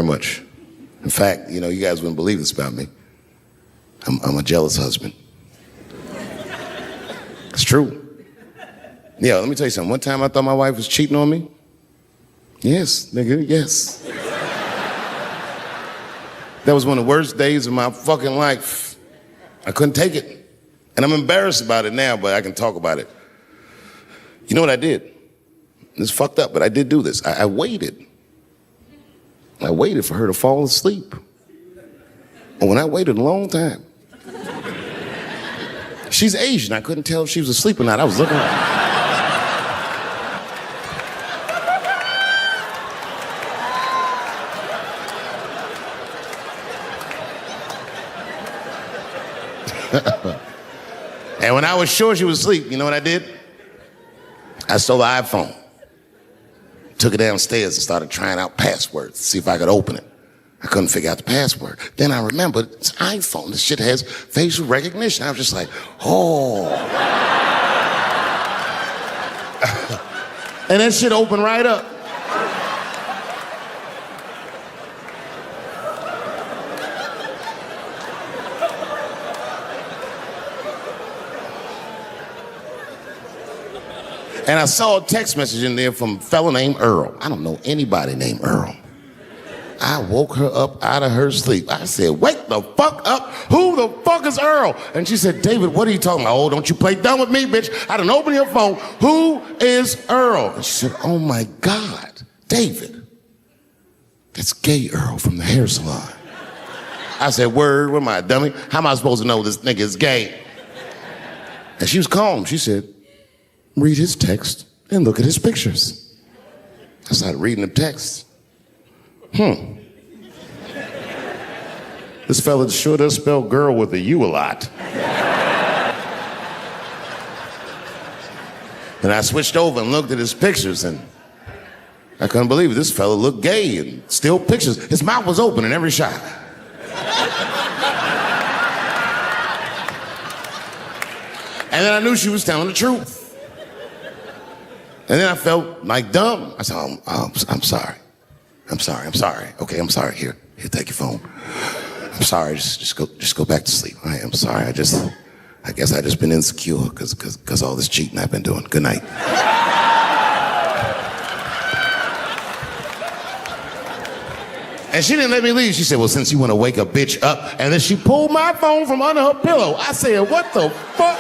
much. In fact, you guys wouldn't believe this about me. I'm a jealous husband. It's true. Yeah, let me tell you something. One time I thought my wife was cheating on me. Yes, nigga, yes. That was one of the worst days of my fucking life. I couldn't take it. And I'm embarrassed about it now, but I can talk about it. You know what I did? It's fucked up, but I did do this. I waited. I waited for her to fall asleep. And when I waited a long time, she's Asian. I couldn't tell if she was asleep or not. I was looking at her. And when I was sure she was asleep, you know what I did? I stole the iPhone, took it downstairs and started trying out passwords to see if I could open it. I couldn't figure out the password. Then I remembered it's iPhone. This shit has facial recognition. I was just like, oh. And that shit opened right up. And I saw a text message in there from a fella named Earl. I don't know anybody named Earl. I woke her up out of her sleep. I said, wake the fuck up. Who the fuck is Earl? And she said, David, what are you talking about? Oh, don't you play dumb with me, bitch. I done opened your phone. Who is Earl? And she said, oh my God, David. That's gay Earl from the hair salon. I said, word, what am I, a dummy? How am I supposed to know this nigga is gay? And she was calm. She said, read his text and look at his pictures. I started reading the text. This fella sure does spell girl with a U a lot. And I switched over and looked at his pictures, and I couldn't believe it. This fella looked gay and still pictures. His mouth was open in every shot. And then I knew she was telling the truth. And then I felt like dumb. I said, I'm sorry. I'm sorry. Okay, I'm sorry. Here, take your phone. I'm sorry, just go back to sleep. I am sorry. I guess I just been insecure because all this cheating I've been doing. Good night. And she didn't let me leave. She said, well, since you want to wake a bitch up, and then she pulled my phone from under her pillow. I said, what the fuck?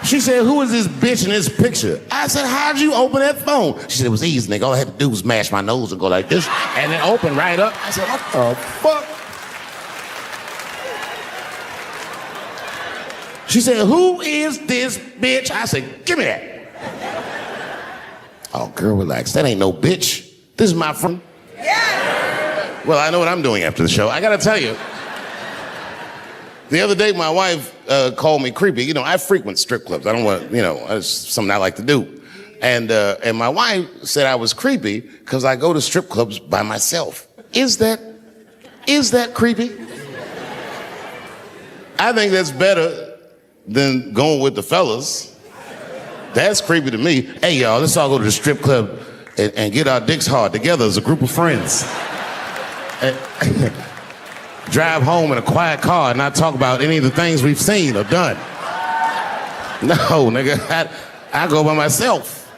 She said, who is this bitch in this picture? I said, how'd you open that phone? She said, it was easy, nigga. All I had to do was mash my nose and go like this, and it opened right up. I said, what the fuck? She said, who is this bitch? I said, give me that. Oh, girl, relax. That ain't no bitch. This is my friend. Yeah. Well, I know what I'm doing after the show. I gotta tell you. The other day, my wife called me creepy. I frequent strip clubs. I don't want, it's something I like to do. And my wife said I was creepy because I go to strip clubs by myself. Is that creepy? I think that's better than going with the fellas. That's creepy to me. Hey, y'all, let's all go to the strip club and get our dicks hard together as a group of friends. Drive home in a quiet car and not talk about any of the things we've seen or done. No, nigga, I go by myself.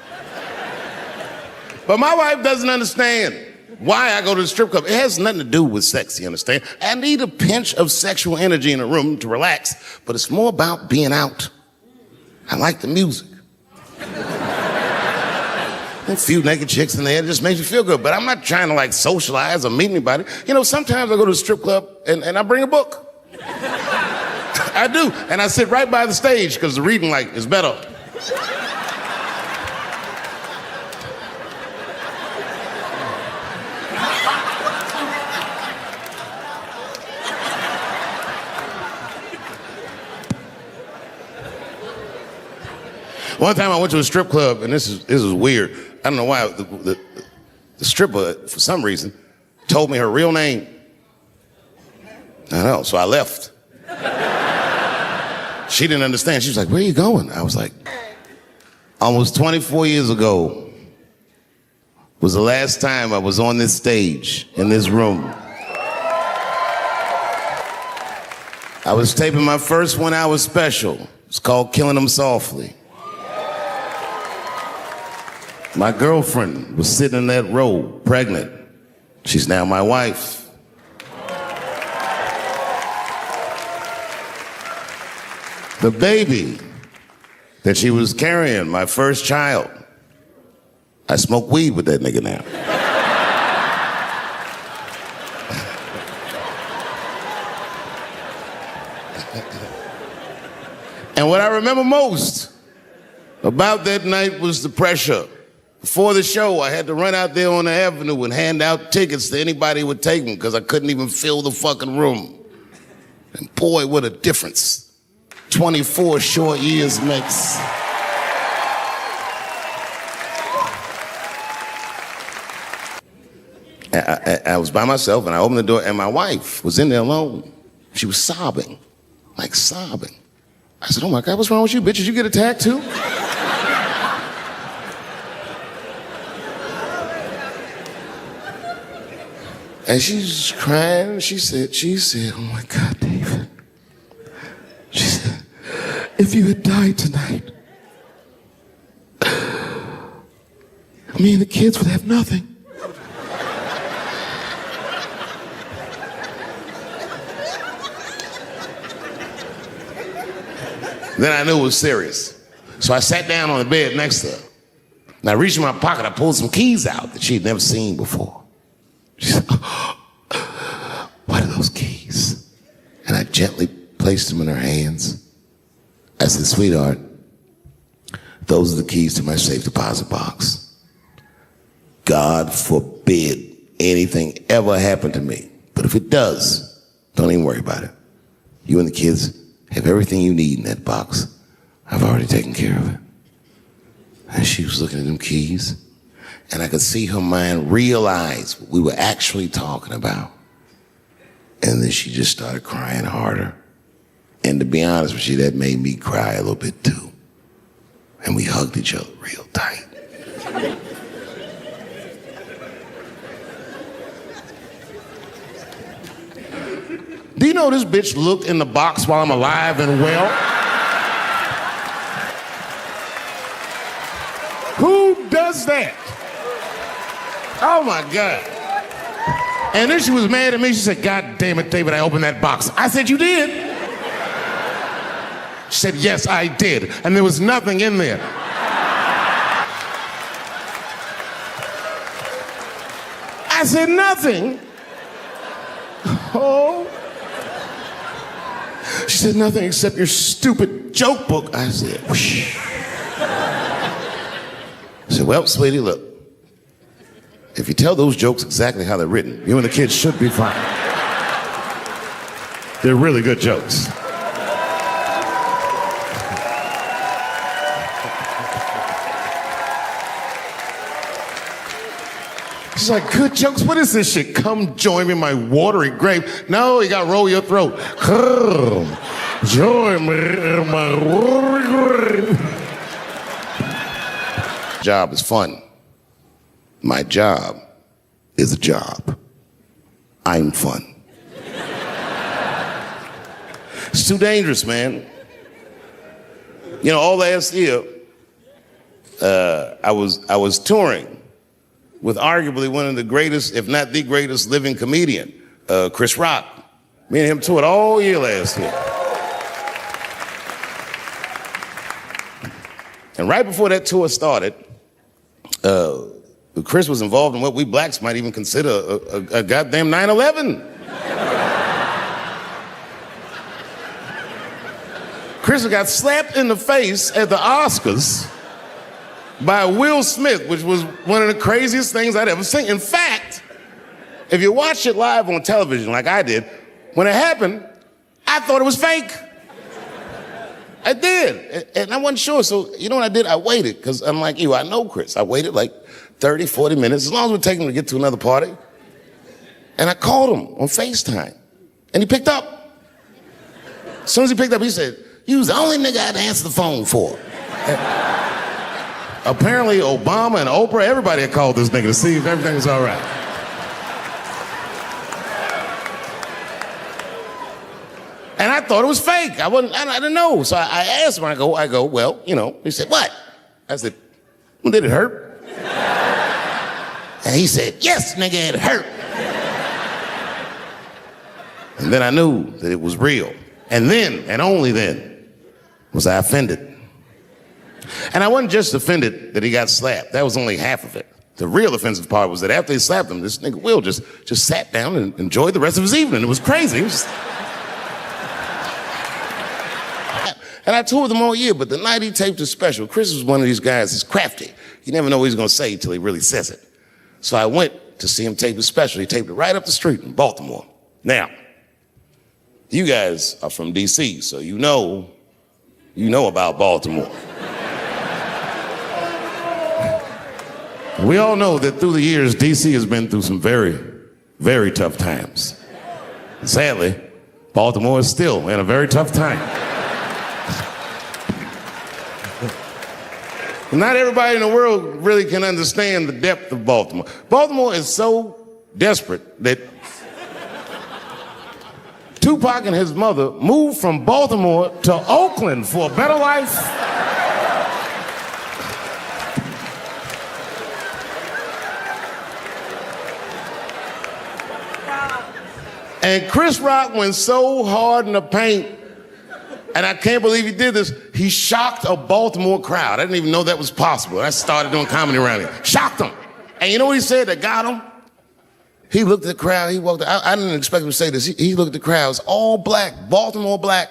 But my wife doesn't understand why I go to the strip club. It has nothing to do with sex, you understand? I need a pinch of sexual energy in a room to relax, but it's more about being out. I like the music. A few naked chicks in there, it just makes me feel good. But I'm not trying to socialize or meet anybody. Sometimes I go to the strip club and I bring a book. I do. And I sit right by the stage because the reading light is better. One time I went to a strip club, and this is weird. I don't know why the stripper, for some reason, told me her real name. I know, so I left. She didn't understand. She was like, where are you going? I was like, almost 24 years ago, was the last time I was on this stage, in this room. I was taping my first 1 hour special. It's called Killing Them Softly. My girlfriend was sitting in that row, pregnant. She's now my wife. The baby that she was carrying, my first child, I smoke weed with that nigga now. And what I remember most about that night was the pressure. Before the show, I had to run out there on the avenue and hand out tickets to anybody who would take them because I couldn't even fill the fucking room. And boy, what a difference 24 short years makes. I was by myself and I opened the door and my wife was in there alone. She was sobbing, like sobbing. I said, oh my God, what's wrong with you, bitch? Did you get attacked too? And she's crying. She said, oh my God, David. She said, if you had died tonight, me and the kids would have nothing. Then I knew it was serious. So I sat down on the bed next to her. And I reached in my pocket, I pulled some keys out that she'd never seen before. She said, what are those keys? And I gently placed them in her hands. I said, sweetheart, those are the keys to my safe deposit box. God forbid anything ever happen to me. But if it does, don't even worry about it. You and the kids have everything you need in that box. I've already taken care of it. And she was looking at them keys, and I could see her mind realize what we were actually talking about. And then she just started crying harder. And to be honest with you, that made me cry a little bit too. And we hugged each other real tight. Do you know this bitch looked in the box while I'm alive and well? Who does that? Oh my God. And then she was mad at me. She said, God damn it, David, I opened that box. I said, you did? She said, yes, I did. And there was nothing in there. I said, nothing? Oh. She said, nothing except your stupid joke book. I said, whoosh. I said, well, sweetie, look. If you tell those jokes exactly how they're written, you and the kids should be fine. They're really good jokes. She's like, good jokes? What is this shit? Come join me in my watery grave. No, you gotta roll your throat. Join me in my watery grave. Job is fun. My job is a job. I'm fun. It's too dangerous, man. You know, all last year, I was touring with arguably one of the greatest, if not the greatest living comedian, Chris Rock. Me and him toured all year last year. And right before that tour started, Chris was involved in what we blacks might even consider a goddamn 9/11. Chris got slapped in the face at the Oscars by Will Smith, which was one of the craziest things I'd ever seen. In fact, if you watch it live on television like I did, when it happened, I thought it was fake. I did, and I wasn't sure, so you know what I did? I waited, because unlike you, I know Chris. I waited like 30, 40 minutes, as long as it would take him to get to another party. And I called him on FaceTime, and he picked up. As soon as he picked up, he said, you was the only nigga I'd answer the phone for. Apparently Obama and Oprah, everybody had called this nigga to see if everything was all right. And I thought it was fake. I didn't know. So I asked him, I go, well, you know. He said, what? I said, well, did it hurt? And he said, yes, nigga, it hurt. And then I knew that it was real. And then, and only then, was I offended. And I wasn't just offended that he got slapped. That was only half of it. The real offensive part was that after they slapped him, this nigga Will just sat down and enjoyed the rest of his evening. It was crazy. It was And I toured them all year, but the night he taped his special, Chris was one of these guys that's crafty. You never know what he's gonna say until he really says it. So I went to see him tape his special. He taped it right up the street in Baltimore. Now, you guys are from DC, so you know about Baltimore. We all know that through the years, DC has been through some very, very tough times. Sadly, Baltimore is still in a very tough time. Not everybody in the world really can understand the depth of Baltimore. Baltimore is so desperate that Tupac and his mother moved from Baltimore to Oakland for a better life. And Chris Rock went so hard in the paint, and I can't believe he did this, he shocked a Baltimore crowd. I didn't even know that was possible. I started doing comedy around here. Shocked them. And you know what he said that got him? He looked at the crowd, he walked out. I didn't expect him to say this. He looked at the crowd, it's all black, Baltimore black.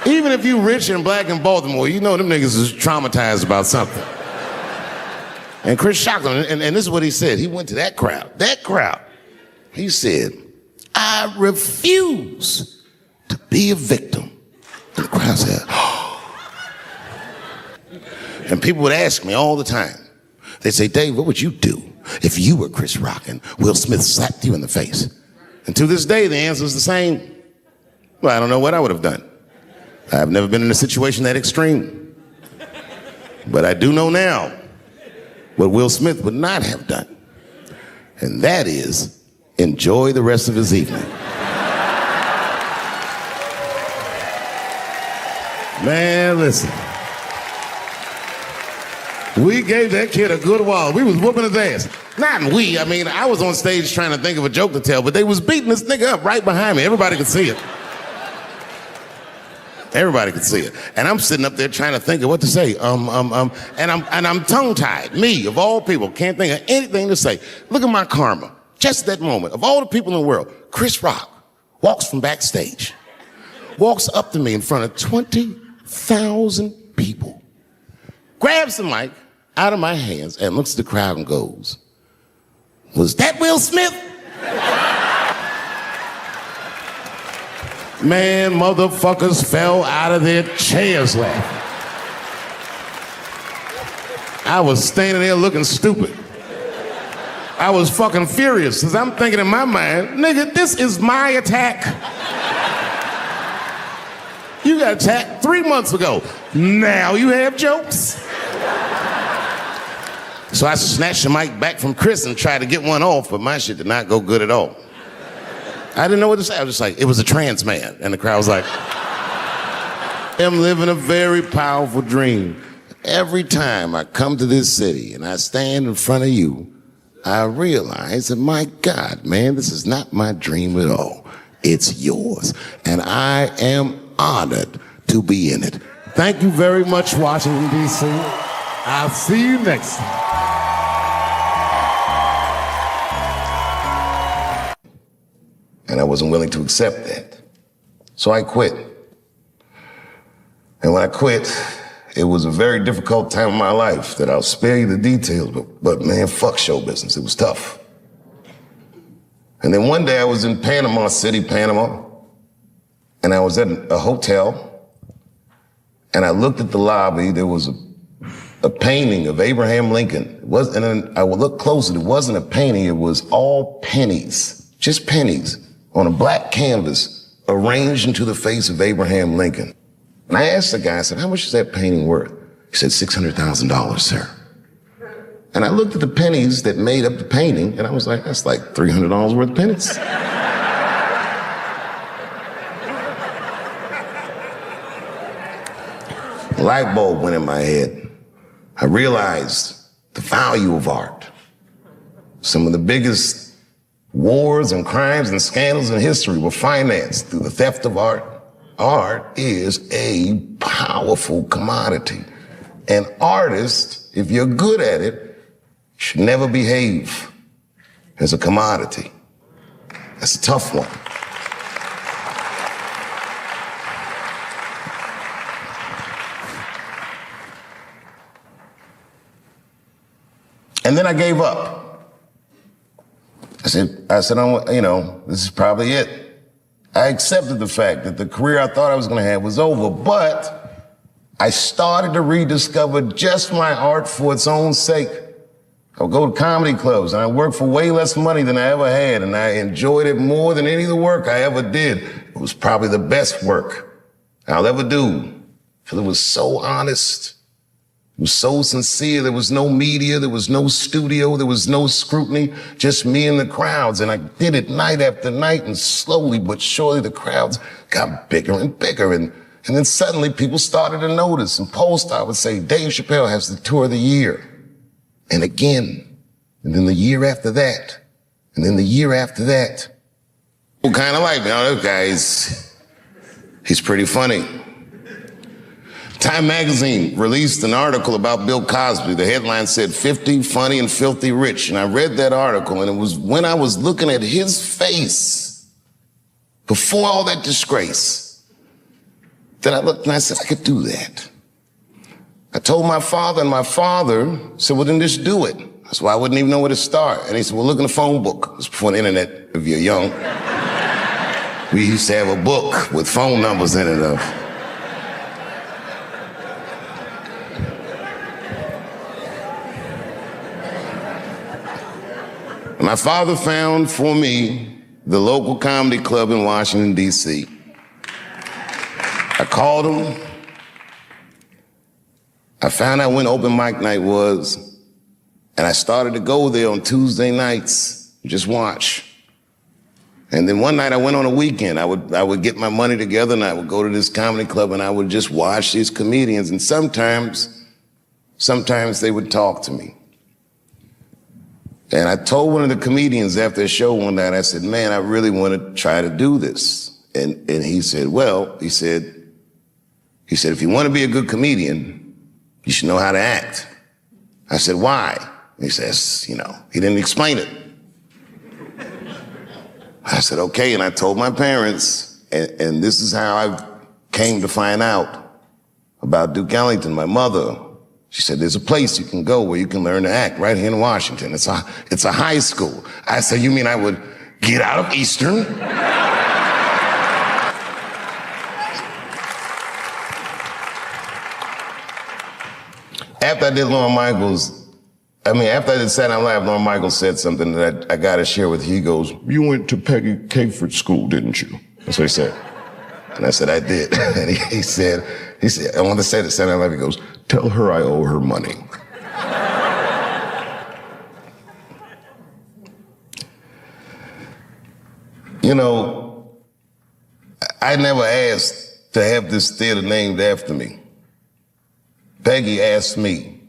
Even if you rich and black in Baltimore, you know them niggas is traumatized about something. And Chris shocked him, and this is what he said. He went to that crowd. He said, I refuse to be a victim. And the crowd said, oh. And people would ask me all the time. They'd say, Dave, what would you do if you were Chris Rock and Will Smith slapped you in the face? And to this day, the answer is the same. Well, I don't know what I would have done. I've never been in a situation that extreme. But I do know now what Will Smith would not have done. And that is enjoy the rest of his evening. Man, listen. We gave that kid a good wall. We was whooping his ass. Not we, I mean, I was on stage trying to think of a joke to tell, but they was beating this nigga up right behind me. Everybody could see it. Everybody could see it. And I'm sitting up there trying to think of what to say. And I'm tongue-tied. Me, of all people, can't think of anything to say. Look at my karma. Just that moment. Of all the people in the world, Chris Rock walks from backstage, walks up to me in front of 20,000 people, grabs the mic out of my hands and looks at the crowd and goes, was that Will Smith? Man, motherfuckers fell out of their chairs laughing. I was standing there looking stupid. I was fucking furious, because I'm thinking in my mind, nigga, this is my attack. You got attacked 3 months ago. Now you have jokes. So I snatched the mic back from Chris and tried to get one off, but my shit did not go good at all. I didn't know what to say. I was just like, it was a trans man. And the crowd was like, I'm living a very powerful dream. Every time I come to this city and I stand in front of you, I realize that, my God, man, this is not my dream at all. It's yours. And I am honored to be in it. Thank you very much, Washington, D.C. I'll see you next time. And I wasn't willing to accept that. So I quit. And when I quit, it was a very difficult time in my life that I'll spare you the details, but man, fuck show business. It was tough. And then one day I was in Panama City, Panama, and I was at a hotel, and I looked at the lobby. There was a painting of Abraham Lincoln. I would look closer. It wasn't a painting. It was all pennies, just pennies on a black canvas arranged into the face of Abraham Lincoln. And I asked the guy, I said, how much is that painting worth? He said, $600,000, sir. And I looked at the pennies that made up the painting, and I was like, that's like $300 worth of pennies. A light bulb went in my head. I realized the value of art. Some of the biggest wars and crimes and scandals in history were financed through the theft of art. Art is a powerful commodity. And artists, if you're good at it, should never behave as a commodity. That's a tough one. And then I gave up. I said, this is probably it. I accepted the fact that the career I thought I was going to have was over, but I started to rediscover just my art for its own sake. I would go to comedy clubs, and I worked for way less money than I ever had, and I enjoyed it more than any of the work I ever did. It was probably the best work I'll ever do, because it was so honest. It was so sincere. There was no media. There was no studio. There was no scrutiny, just me and the crowds. And I did it night after night, and slowly but surely the crowds got bigger and bigger. And then suddenly people started to notice, and Polestar would say, Dave Chappelle has the tour of the year. And again, and then the year after that, and then the year after that. People kind of like me. Oh, this guy, he's pretty funny. Time magazine released an article about Bill Cosby. The headline said, 50 funny and filthy rich. And I read that article, and it was when I was looking at his face before all that disgrace that I looked and I said, I could do that. I told my father, and my father said, well, then just do it. That's why I wouldn't even know where to start. And he said, well, look in the phone book. It was before the internet, if you're young. We used to have a book with phone numbers in it. My father found for me the local comedy club in Washington, D.C. I called him. I found out when open mic night was, and I started to go there on Tuesday nights, just watch. And then one night I went on a weekend. I would get my money together, and I would go to this comedy club, and I would just watch these comedians. And sometimes they would talk to me. And I told one of the comedians after a show one night, I said, man, I really want to try to do this. And he said, if you want to be a good comedian, you should know how to act. I said, why? And he says, he didn't explain it. I said, okay. And I told my parents, and this is how I came to find out about Duke Ellington, my mother. She said, there's a place you can go where you can learn to act right here in Washington. It's a high school. I said, you mean I would get out of Eastern? After I did Lorne Michaels, after I did Saturday Night Live, Lorne Michaels said something that I got to share with you. He goes, you went to Peggy Caford School, didn't you? That's what he said. And I said, I did. And he said, I want to say this Saturday Night Live. He goes, tell her I owe her money. I never asked to have this theater named after me. Peggy asked me.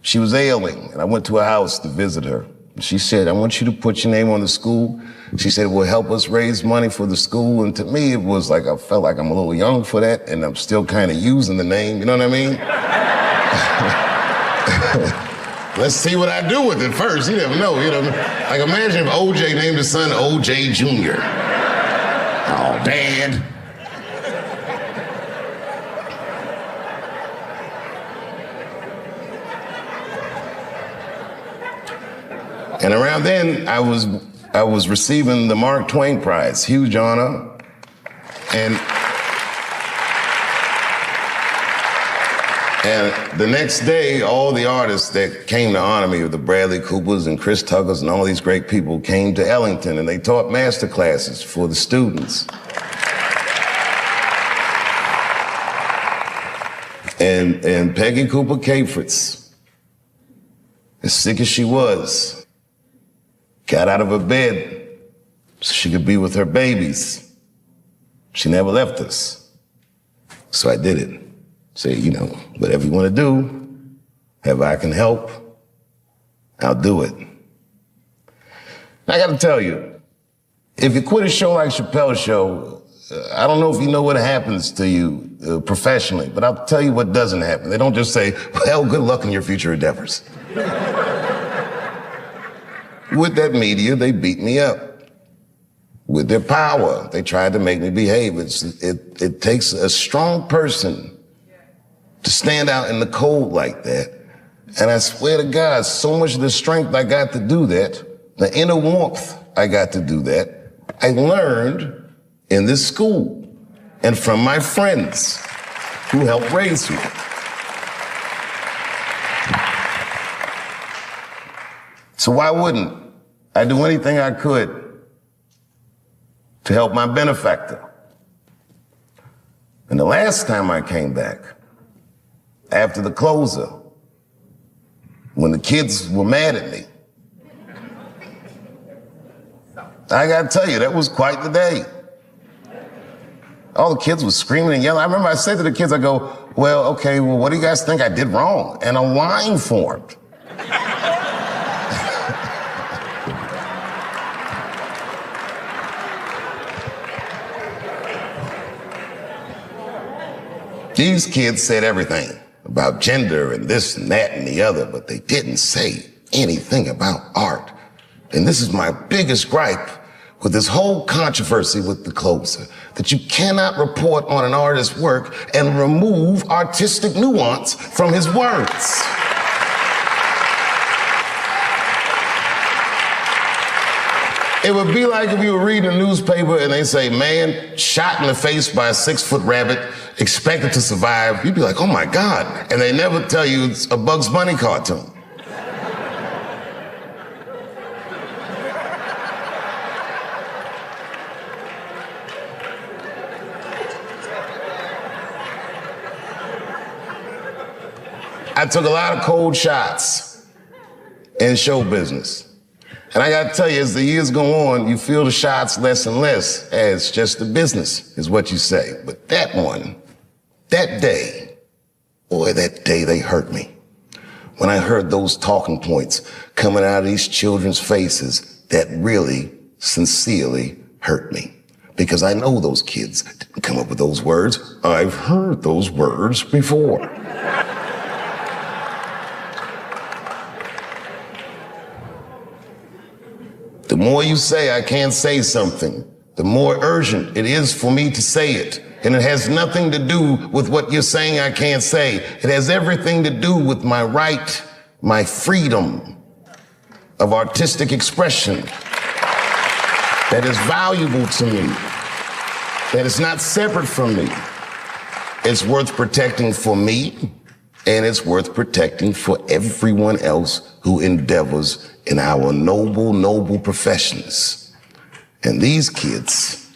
She was ailing, and I went to her house to visit her. She said, I want you to put your name on the school. She said, it will help us raise money for the school. And to me, it was like, I felt like I'm a little young for that, and I'm still kind of using the name, you know what I mean? Let's see what I do with it first. You never know, Like imagine if OJ named his son OJ Jr. Oh, Dad. And around then, I was receiving the Mark Twain Prize, huge honor. And the next day, all the artists that came to honor me, the Bradley Coopers and Chris Tuckers and all these great people, came to Ellington and they taught master classes for the students. And Peggy Cooper Capritz, as sick as she was, got out of her bed so she could be with her babies. She never left us. So I did it. Say, you know, whatever you want to do, if I can help, I'll do it. I got to tell you, if you quit a show like Chappelle's show, I don't know if you know what happens to you professionally, but I'll tell you what doesn't happen. They don't just say, well, good luck in your future endeavors. With that media, they beat me up. With their power, they tried to make me behave. It takes a strong person to stand out in the cold like that. And I swear to God, so much of the strength I got to do that, the inner warmth I got to do that, I learned in this school and from my friends who helped raise me. So why wouldn't I do anything I could to help my benefactor? And the last time I came back, after the closer, when the kids were mad at me, I gotta tell you, that was quite the day. All the kids were screaming and yelling. I remember I said to the kids, I go, well, okay, well, what do you guys think I did wrong? And a line formed. These kids said everything about gender and this and that and the other, but they didn't say anything about art. And this is my biggest gripe with this whole controversy with the closer, that you cannot report on an artist's work and remove artistic nuance from his words. It would be like if you were reading a newspaper and they say, man, shot in the face by a 6-foot rabbit, expected to survive. You'd be like, oh my God. And they never tell you it's a Bugs Bunny cartoon. I took a lot of cold shots in show business. And I gotta tell you, as the years go on, you feel the shots less and less as just the business, is what you say. But that one, that day, boy, that day they hurt me. When I heard those talking points coming out of these children's faces, that really, sincerely hurt me. Because I know those kids didn't come up with those words. I've heard those words before. The more you say I can't say something, the more urgent it is for me to say it. And it has nothing to do with what you're saying I can't say. It has everything to do with my right, my freedom of artistic expression that is valuable to me, that is not separate from me. It's worth protecting for me, and it's worth protecting for everyone else who endeavors in our noble, noble professions. And these kids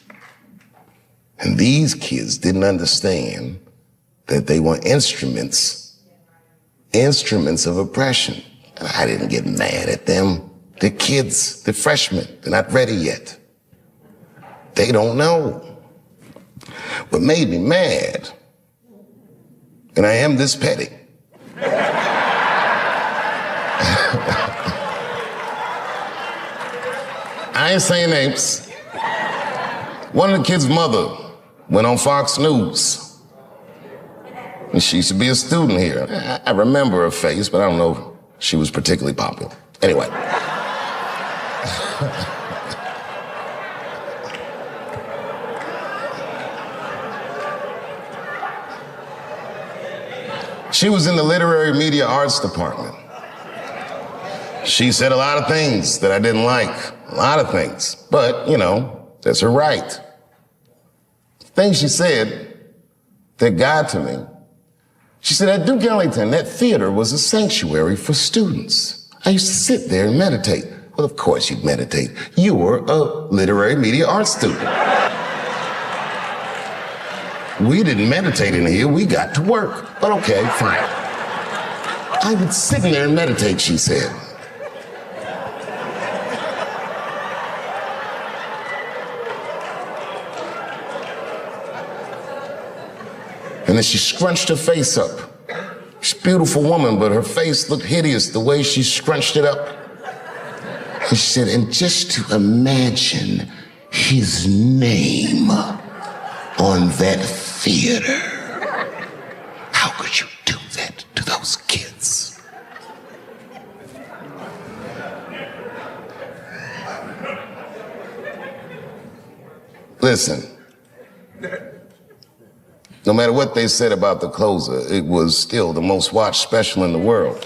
didn't understand that they were instruments of oppression. And I didn't get mad at them. They're kids, they're freshmen, they're not ready yet. They don't know. What made me mad, and I am this petty, I ain't saying names. One of the kids' mother went on Fox News. And she used to be a student here. I remember her face, but I don't know if she was particularly popular. Anyway. She was in the literary media arts department. She said a lot of things that I didn't like, a lot of things, but, you know, that's her right. The things she said that got to me She said, at Duke Ellington, that theater was a sanctuary for students. I used to sit there and meditate. Well, of course you'd meditate. You were a literary media arts student. We didn't meditate in here, we got to work. But okay, fine. I would sit in there and meditate, she said. And then she scrunched her face up. She's a beautiful woman, but her face looked hideous the way she scrunched it up. And she said, and just to imagine his name on that theater. How could you do that to those kids? Listen. No matter what they said about the closer, it was still the most watched special in the world.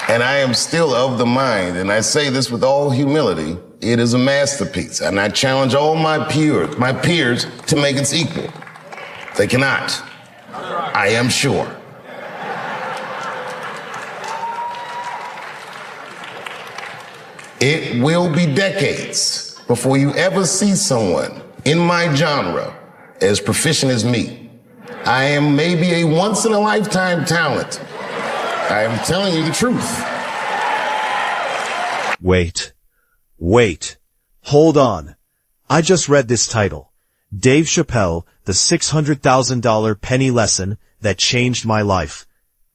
And I am still of the mind, and I say this with all humility, it is a masterpiece. And I challenge all my peers to make its equal. They cannot. I am sure. It will be decades before you ever see someone in my genre as proficient as me. I am maybe a once-in-a-lifetime talent. I am telling you the truth. Wait. Hold on. I just read this title. Dave Chappelle, the $600,000 penny lesson that changed my life.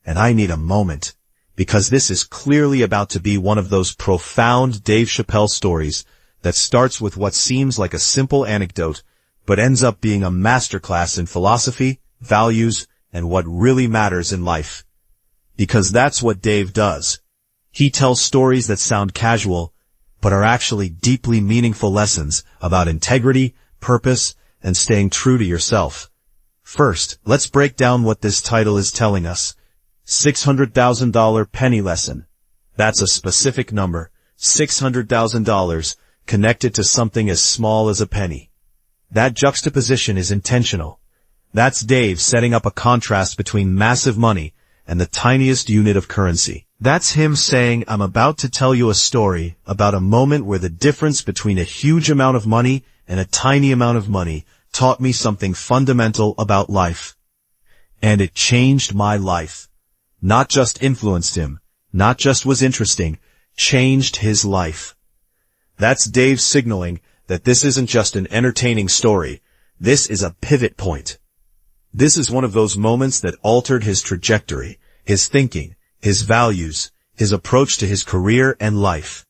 And I need a moment. Because this is clearly about to be one of those profound Dave Chappelle stories that starts with what seems like a simple anecdote, but ends up being a masterclass in philosophy, values, and what really matters in life. Because that's what Dave does. He tells stories that sound casual, but are actually deeply meaningful lessons about integrity, purpose, and staying true to yourself. First, let's break down what this title is telling us. $600,000 penny lesson. That's a specific number, $600,000, connected to something as small as a penny. That juxtaposition is intentional. That's Dave setting up a contrast between massive money and the tiniest unit of currency. That's him saying, I'm about to tell you a story about a moment where the difference between a huge amount of money and a tiny amount of money taught me something fundamental about life. And it changed my life. Not just influenced him, not just was interesting, changed his life. That's Dave signaling that this isn't just an entertaining story. This is a pivot point. This is one of those moments that altered his trajectory, his thinking, his values, his approach to his career and life.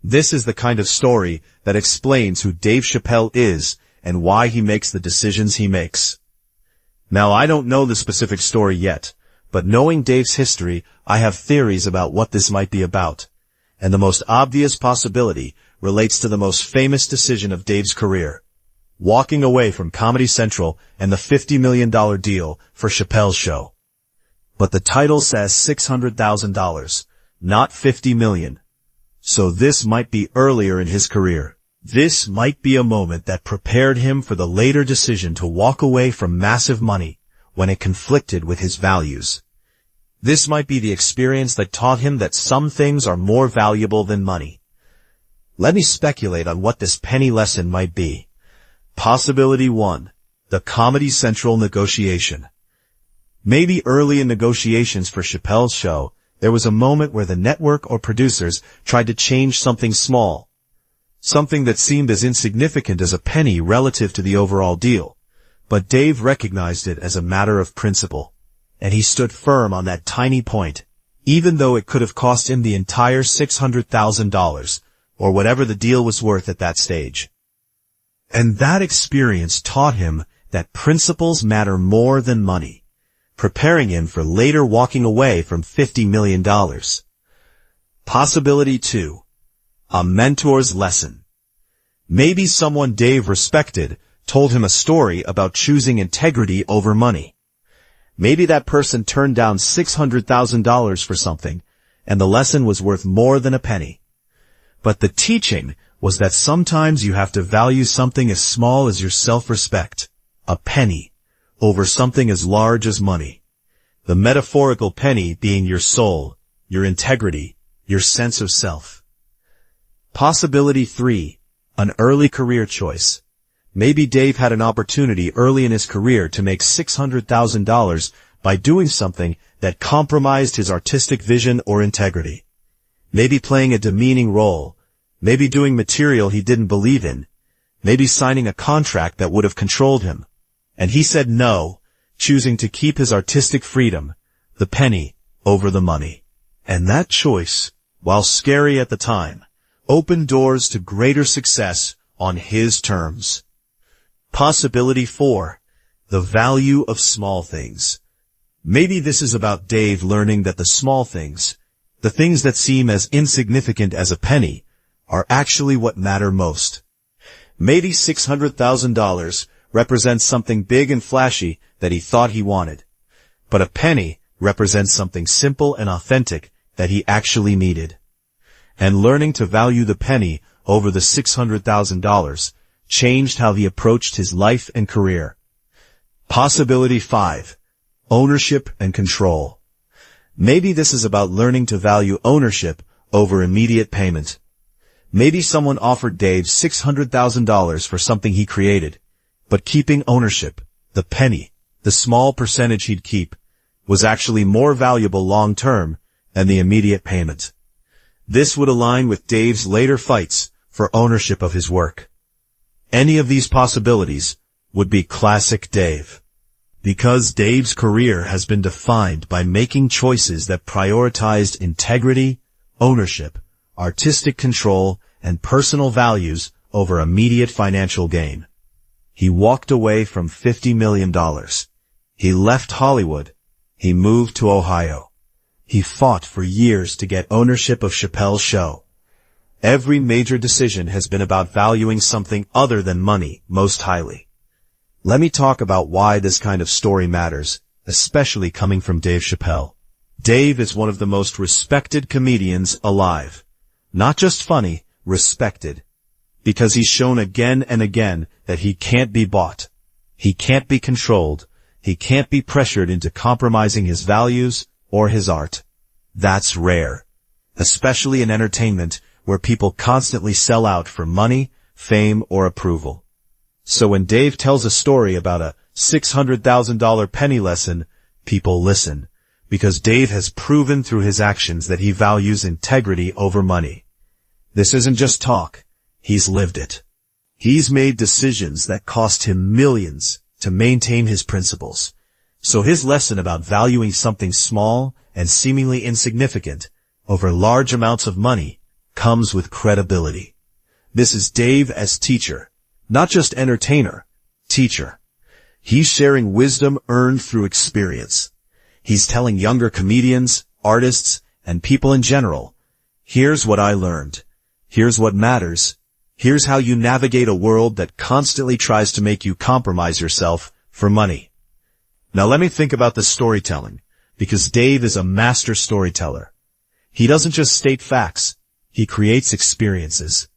This is the kind of story that explains who Dave Chappelle is and why he makes the decisions he makes. Now, I don't know the specific story yet, but knowing Dave's history, I have theories about what this might be about. And the most obvious possibility relates to the most famous decision of Dave's career. Walking away from Comedy Central and the $50 million deal for Chappelle's show. But the title says $600,000, not $50 million. So this might be earlier in his career. This might be a moment that prepared him for the later decision to walk away from massive money when it conflicted with his values. This might be the experience that taught him that some things are more valuable than money. Let me speculate on what this penny lesson might be. Possibility 1. The Comedy Central negotiation. Maybe early in negotiations for Chappelle's show, there was a moment where the network or producers tried to change something small. Something that seemed as insignificant as a penny relative to the overall deal. But Dave recognized it as a matter of principle. And he stood firm on that tiny point, even though it could have cost him the entire $600,000, or whatever the deal was worth at that stage. And that experience taught him that principles matter more than money, preparing him for later walking away from $50 million. Possibility 2. A mentor's lesson. Maybe someone Dave respected told him a story about choosing integrity over money. Maybe that person turned down $600,000 for something, and the lesson was worth more than a penny. But the teaching was that sometimes you have to value something as small as your self-respect, a penny, over something as large as money. The metaphorical penny being your soul, your integrity, your sense of self. Possibility 3. An early career choice. Maybe Dave had an opportunity early in his career to make $600,000 by doing something that compromised his artistic vision or integrity. Maybe playing a demeaning role. Maybe doing material he didn't believe in. Maybe signing a contract that would have controlled him. And he said no, choosing to keep his artistic freedom, the penny, over the money. And that choice, while scary at the time, opened doors to greater success on his terms. Possibility 4. The value of small things. Maybe this is about Dave learning that the small things, the things that seem as insignificant as a penny, are actually what matter most. Maybe $600,000 represents something big and flashy that he thought he wanted. But a penny represents something simple and authentic that he actually needed. And learning to value the penny over the $600,000 changed how he approached his life and career. Possibility 5. Ownership and control. Maybe this is about learning to value ownership over immediate payment. Maybe someone offered Dave $600,000 for something he created, but keeping ownership, the penny, the small percentage he'd keep, was actually more valuable long-term than the immediate payment. This would align with Dave's later fights for ownership of his work. Any of these possibilities would be classic Dave. Because Dave's career has been defined by making choices that prioritized integrity, ownership, artistic control, and personal values over immediate financial gain. He walked away from $50 million. He left Hollywood. He moved to Ohio. He fought for years to get ownership of Chappelle's show. Every major decision has been about valuing something other than money most highly. Let me talk about why this kind of story matters, especially coming from Dave Chappelle. Dave is one of the most respected comedians alive. Not just funny, respected. Because he's shown again and again that he can't be bought. He can't be controlled. He can't be pressured into compromising his values or his art. That's rare. Especially in entertainment, where people constantly sell out for money, fame, or approval. So when Dave tells a story about a $600,000 penny lesson, people listen, because Dave has proven through his actions that he values integrity over money. This isn't just talk. He's lived it. He's made decisions that cost him millions to maintain his principles. So his lesson about valuing something small and seemingly insignificant over large amounts of money comes with credibility. This is Dave as teacher. Not just entertainer, teacher. He's sharing wisdom earned through experience. He's telling younger comedians, artists, and people in general, here's what I learned. Here's what matters. Here's how you navigate a world that constantly tries to make you compromise yourself for money. Now let me think about the storytelling, because Dave is a master storyteller. He doesn't just state facts, he creates experiences.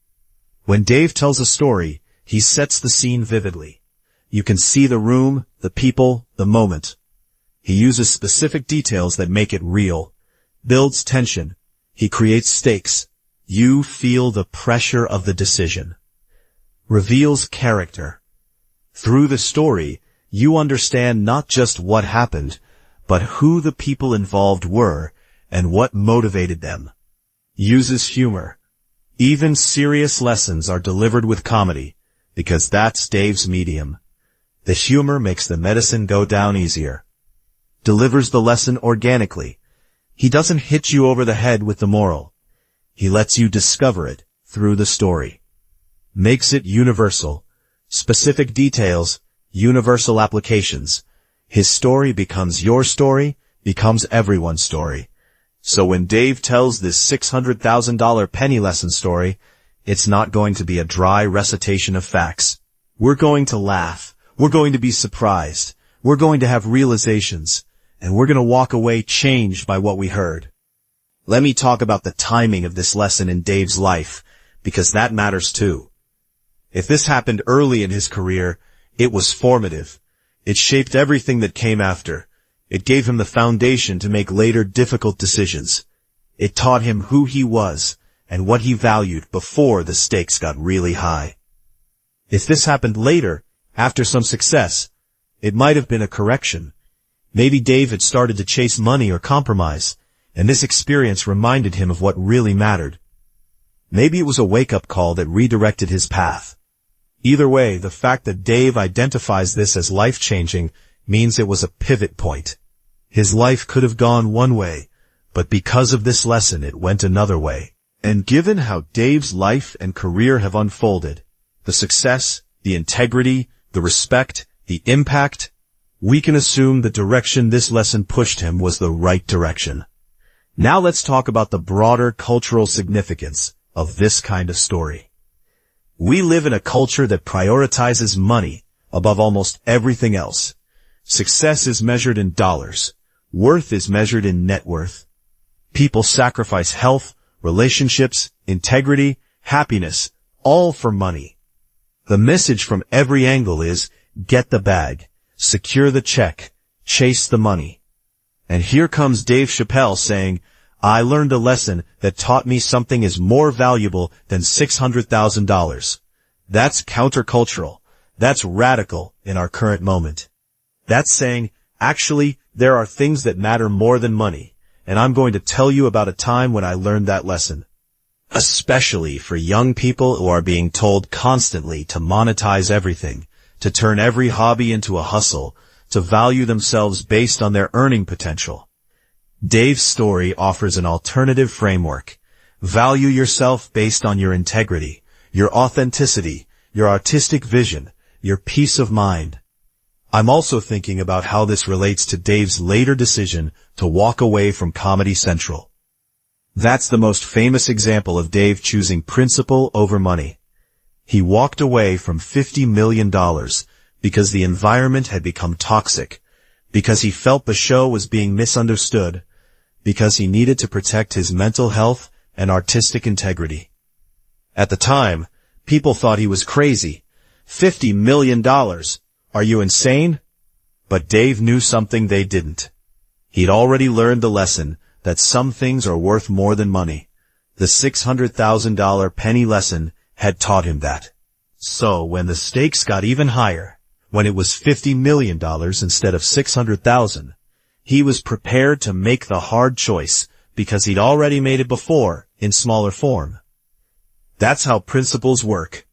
When Dave tells a story, he sets the scene vividly. You can see the room, the people, the moment. He uses specific details that make it real, builds tension. He creates stakes. You feel the pressure of the decision. Reveals character. Through the story, you understand not just what happened, but who the people involved were and what motivated them. Uses humor. Even serious lessons are delivered with comedy, because that's Dave's medium. The humor makes the medicine go down easier. Delivers the lesson organically. He doesn't hit you over the head with the moral. He lets you discover it through the story. Makes it universal. Specific details, universal applications. His story becomes your story, becomes everyone's story. So when Dave tells this $600,000 penny lesson story, it's not going to be a dry recitation of facts. We're going to laugh. We're going to be surprised. We're going to have realizations. And we're going to walk away changed by what we heard. Let me talk about the timing of this lesson in Dave's life, because that matters too. If this happened early in his career, it was formative. It shaped everything that came after. It gave him the foundation to make later difficult decisions. It taught him who he was and what he valued before the stakes got really high. If this happened later, after some success, it might have been a correction. Maybe Dave had started to chase money or compromise, and this experience reminded him of what really mattered. Maybe it was a wake-up call that redirected his path. Either way, the fact that Dave identifies this as life-changing means it was a pivot point. His life could have gone one way, but because of this lesson it went another way. And given how Dave's life and career have unfolded, the success, the integrity, the respect, the impact, we can assume the direction this lesson pushed him was the right direction. Now let's talk about the broader cultural significance of this kind of story. We live in a culture that prioritizes money above almost everything else. Success is measured in dollars. Worth is measured in net worth. People sacrifice health, relationships, integrity, happiness, all for money. The message from every angle is, get the bag, secure the check, chase the money. And here comes Dave Chappelle saying, I learned a lesson that taught me something is more valuable than $600,000. That's countercultural. That's radical in our current moment. That's saying, actually, there are things that matter more than money, and I'm going to tell you about a time when I learned that lesson. Especially for young people who are being told constantly to monetize everything, to turn every hobby into a hustle, to value themselves based on their earning potential. Dave's story offers an alternative framework. Value yourself based on your integrity, your authenticity, your artistic vision, your peace of mind. I'm also thinking about how this relates to Dave's later decision to walk away from Comedy Central. That's the most famous example of Dave choosing principle over money. He walked away from $50 million because the environment had become toxic, because he felt the show was being misunderstood, because he needed to protect his mental health and artistic integrity. At the time, people thought he was crazy. $50 million. Are you insane? But Dave knew something they didn't. He'd already learned the lesson that some things are worth more than money. The $600,000 penny lesson had taught him that. So when the stakes got even higher, when it was $50 million instead of $600,000, he was prepared to make the hard choice because he'd already made it before in smaller form. That's how principles work.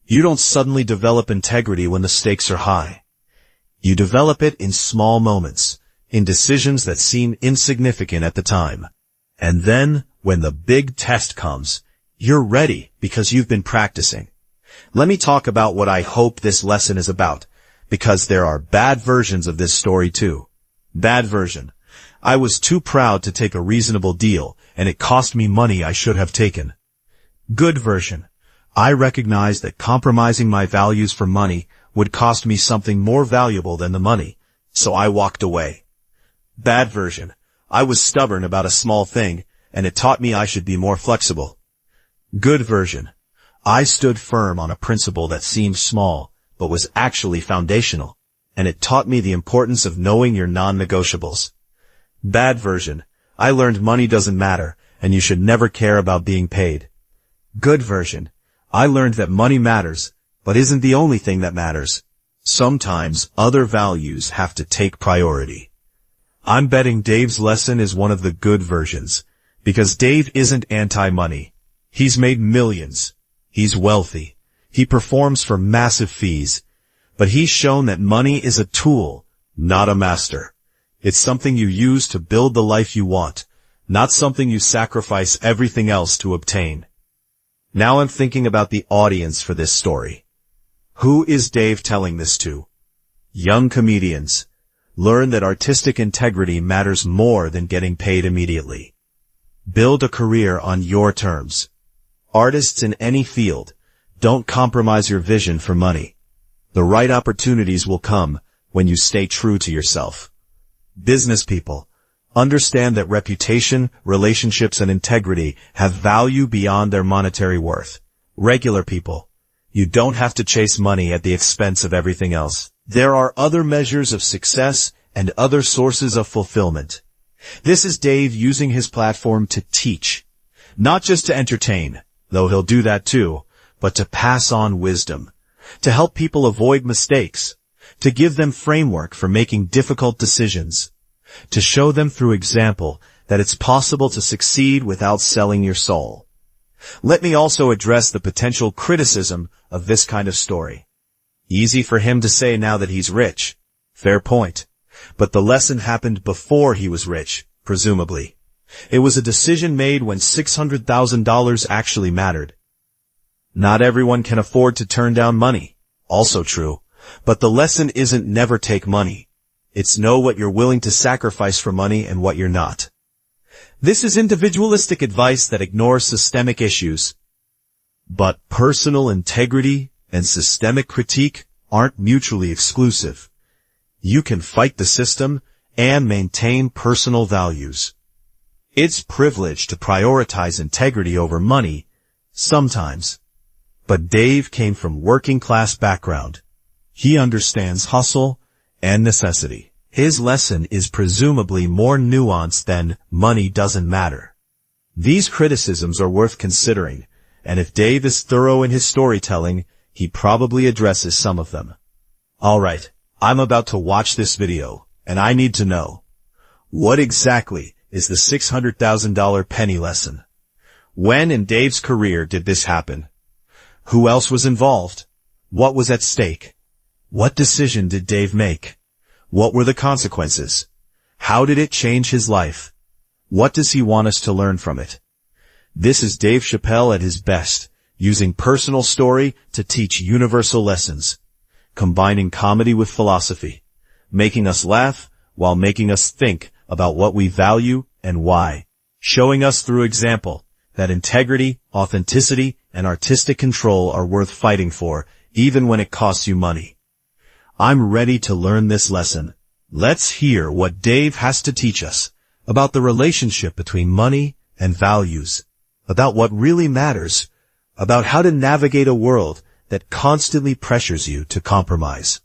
You don't suddenly develop integrity when the stakes are high. You develop it in small moments, in decisions that seem insignificant at the time. And then, when the big test comes, you're ready because you've been practicing. Let me talk about what I hope this lesson is about, because there are bad versions of this story too. Bad version. I was too proud to take a reasonable deal, and it cost me money I should have taken. Good version. I recognized that compromising my values for money would cost me something more valuable than the money, so I walked away. Bad version. I was stubborn about a small thing, and it taught me I should be more flexible. Good version. I stood firm on a principle that seemed small, but was actually foundational, and it taught me the importance of knowing your non-negotiables. Bad version. I learned money doesn't matter, and you should never care about being paid. Good version. I learned that money matters, but isn't the only thing that matters. Sometimes other values have to take priority. I'm betting Dave's lesson is one of the good versions, because Dave isn't anti-money. He's made millions. He's wealthy. He performs for massive fees. But he's shown that money is a tool, not a master. It's something you use to build the life you want, not something you sacrifice everything else to obtain. Now I'm thinking about the audience for this story. Who is Dave telling this to? Young comedians. Learn that artistic integrity matters more than getting paid immediately. Build a career on your terms. Artists in any field, don't compromise your vision for money. The right opportunities will come when you stay true to yourself. Business people, understand that reputation, relationships, and integrity have value beyond their monetary worth. Regular people. You don't have to chase money at the expense of everything else. There are other measures of success and other sources of fulfillment. This is Dave using his platform to teach. Not just to entertain, though he'll do that too, but to pass on wisdom. To help people avoid mistakes. To give them framework for making difficult decisions. To show them through example that it's possible to succeed without selling your soul. Let me also address the potential criticism of this kind of story. Easy for him to say now that he's rich. Fair point. But the lesson happened before he was rich, presumably. It was a decision made when $600,000 actually mattered. Not everyone can afford to turn down money. Also true. But the lesson isn't never take money. It's know what you're willing to sacrifice for money and what you're not. This is individualistic advice that ignores systemic issues. But personal integrity and systemic critique aren't mutually exclusive. You can fight the system and maintain personal values. It's privilege to prioritize integrity over money, sometimes. But Dave came from working-class background. He understands hustle and necessity. His lesson is presumably more nuanced than money doesn't matter. These criticisms are worth considering, and if Dave is thorough in his storytelling, he probably addresses some of them. Alright, I'm about to watch this video, and I need to know, what exactly is the $600,000 penny lesson? When in Dave's career did this happen? Who else was involved? What was at stake? What decision did Dave make? What were the consequences? How did it change his life? What does he want us to learn from it? This is Dave Chappelle at his best, using personal story to teach universal lessons, combining comedy with philosophy, making us laugh while making us think about what we value and why, showing us through example that integrity, authenticity, and artistic control are worth fighting for, even when it costs you money. I'm ready to learn this lesson. Let's hear what Dave has to teach us about the relationship between money and values, about what really matters, about how to navigate a world that constantly pressures you to compromise.